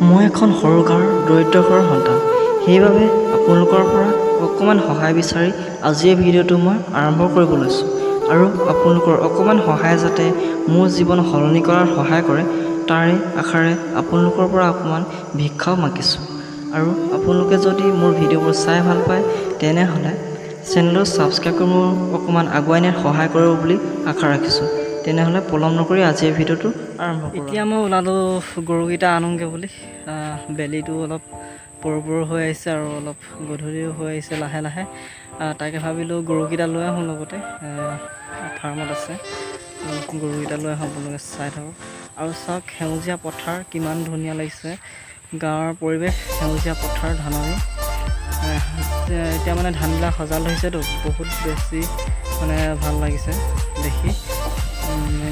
মই এখন সৰু গাঁৱৰ দৰিদ্ৰ ঘৰৰ সন্তান। সেইবাবে আপোনালোকৰ পৰা অকণমান সহায় বিচাৰি আজি এই ভিডিঅ'টো মই আৰম্ভ কৰিব লৈছোঁ। আৰু আপোনালোকৰ অকণমান সহায় যাতে মোৰ জীৱন সলনি কৰাত সহায় কৰে, তাৰে আশাৰে আপোনালোকৰ পৰা অকণমান ভিক্ষাও মাগিছোঁ। আৰু আপোনালোকে যদি মোৰ ভিডিঅ'বোৰ চাই ভাল পায়, তেনেহ'লে চেনেলটো ছাবস্ক্ৰাইব কৰি মোৰ অকণমান আগুৱাই নিয়াত সহায় কৰিব বুলি আশা ৰাখিছোঁ। তেনেহ'লে পলম নকৰি আজি এই ভিডিঅ'টো আৰম্ভ কৰোঁ। এতিয়া মই ওলালোঁ গৰুকেইটা আনোগৈ বুলি। বেলিটো অলপ পৰো পৰো হৈ আহিছে আৰু অলপ গধূলিও হৈ আহিছে লাহে লাহে। তাকে ভাবিলোঁ গৰুকেইটা লৈ আহোঁ, লগতে ফাৰ্মত আছে গৰুকেইটা লৈ আহোঁ, আপোনালোকে চাই থাকক। আৰু চাওক সেউজীয়া পথাৰ কিমান ধুনীয়া লাগিছে, গাঁৱৰ পৰিৱেশ, সেউজীয়া পথাৰ, ধাননি। এতিয়া মানে ধানবিলাক সজাল ধৰিছেতো, বহুত বেছি মানে ভাল লাগিছে দেখি।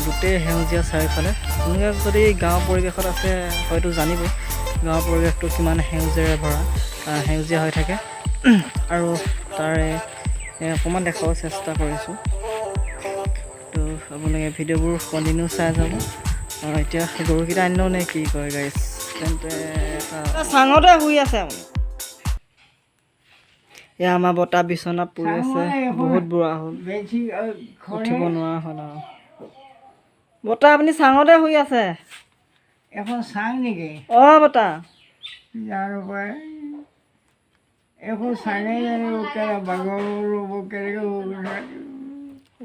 গোটেই সেউজীয়া চাৰিওফালে। আপোনালোকে যদি গাঁৱৰ পৰিৱেশত আছে হয়তো জানিবই গাঁৱৰ পৰিৱেশটো কিমান সেউজীয়াৰে ভৰা, সেউজীয়া হৈ থাকে। আৰু তাৰে অকণমান দেখাব চেষ্টা কৰিছোঁ, তো আপোনালোকে ভিডিঅ'বোৰ কণ্টিনিউ চাই যাব। এতিয়া গৰুকেইটা আনি লওঁ নে কি কয় গাইছ, তেন্তে চাঙতে শুই আছে আপুনি। এয়া আমাৰ বতা বিচনাত পৰি আছে, বহুত বুঢ়া হ'ল, উঠিব নোৱাৰা হ'ল আৰু। বতা আপুনি চাঙতে শুই আছে। এখন চাং নেকি? অঁ বতা, জানো পাই এখন চাঙে জানো কেনেকৈ।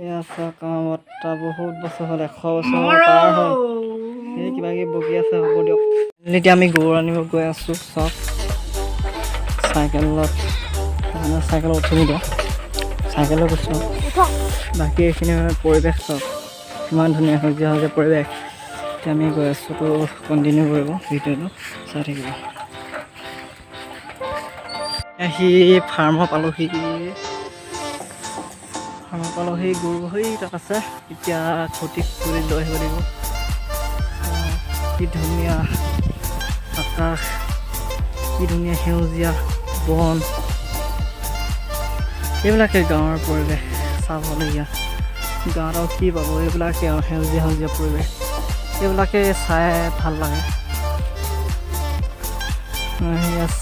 এয়া চাওক আমাৰ বতা বহুত বছৰ হ'ল, 100 বছৰ পাৰ হ'ল। সেই কিবা কিবি বকি আছে, হ'ব দিয়ক। এতিয়া আমি গৰু আনিব গৈ আছোঁ। চাওক চাইকেলত উঠিম দিয়ক, চাইকেলত গৈছোঁ। বাকী এইখিনি পৰিৱেশ চাওক কিমান ধুনীয়া সেউজীয়া সেউজীয়া পৰিৱেশ। এতিয়া আমি গৈ আছোঁ, তো কণ্টিনিউ কৰিব ভিডিঅ'টো, চাই থাকিব। সি ফাৰ্মৰ পালোহি, গৰু সেই তাত আছে। এতিয়া খুটি কৰি লৈ আহিব লাগিব। কি ধুনীয়া আকাশ, কি ধুনীয়া সেউজীয়া বন, এইবিলাকে গাঁৱৰ পৰিৱেশ চাবলগীয়া। গাঁৱত আৰু কি পাব, এইবিলাকে আৰু সেউজীয়া সেউজীয়া পৰিৱেশ, এইবিলাকে চাই ভাল লাগে।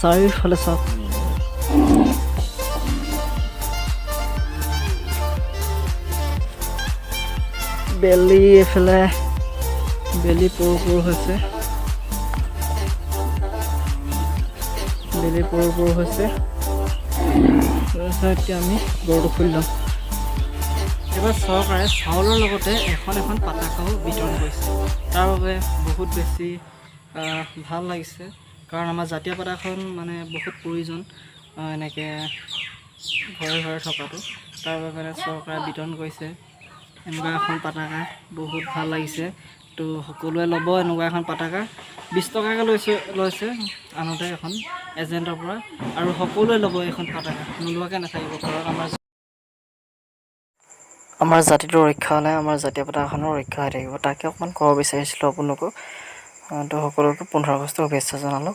চাৰিওফালে চাওক বেলি, এইফালে বেলি পৰো পৰো হৈছে, এতিয়া আমি গৰুটো খুলি লওঁ। এইবাৰ চৰকাৰে চাউলৰ লগতে এখন পতাকাও বিতৰণ কৰিছে, তাৰ বাবে বহুত বেছি ভাল লাগিছে। কাৰণ আমাৰ জাতীয় পতাকাখন মানে বহুত প্ৰয়োজন, এনেকৈ ঘৰে ঘৰে থকাটো। তাৰ বাবে মানে চৰকাৰে বিতৰণ কৰিছে এনেকুৱা এখন পতাকা, বহুত ভাল লাগিছে। তো সকলোৱে ল'ব এনেকুৱা এখন পতাকা। 20 টকাকৈ লৈছে আনোতে এখন এজেণ্টৰ পৰা, আৰু সকলোৱে ল'ব এইখন পতাকা, নোলোৱাকৈ নাথাকিব। কাৰণ আমাৰ জাতিটোৰ ৰক্ষা হ'লে আমাৰ জাতীয় পতাকাখনৰ ৰক্ষা হৈ থাকিব। তাকে অকণমান ক'ব বিচাৰিছিলোঁ আপোনালোকক। তো সকলোকে 15 আগষ্টৰ শুভেচ্ছা জনালোঁ।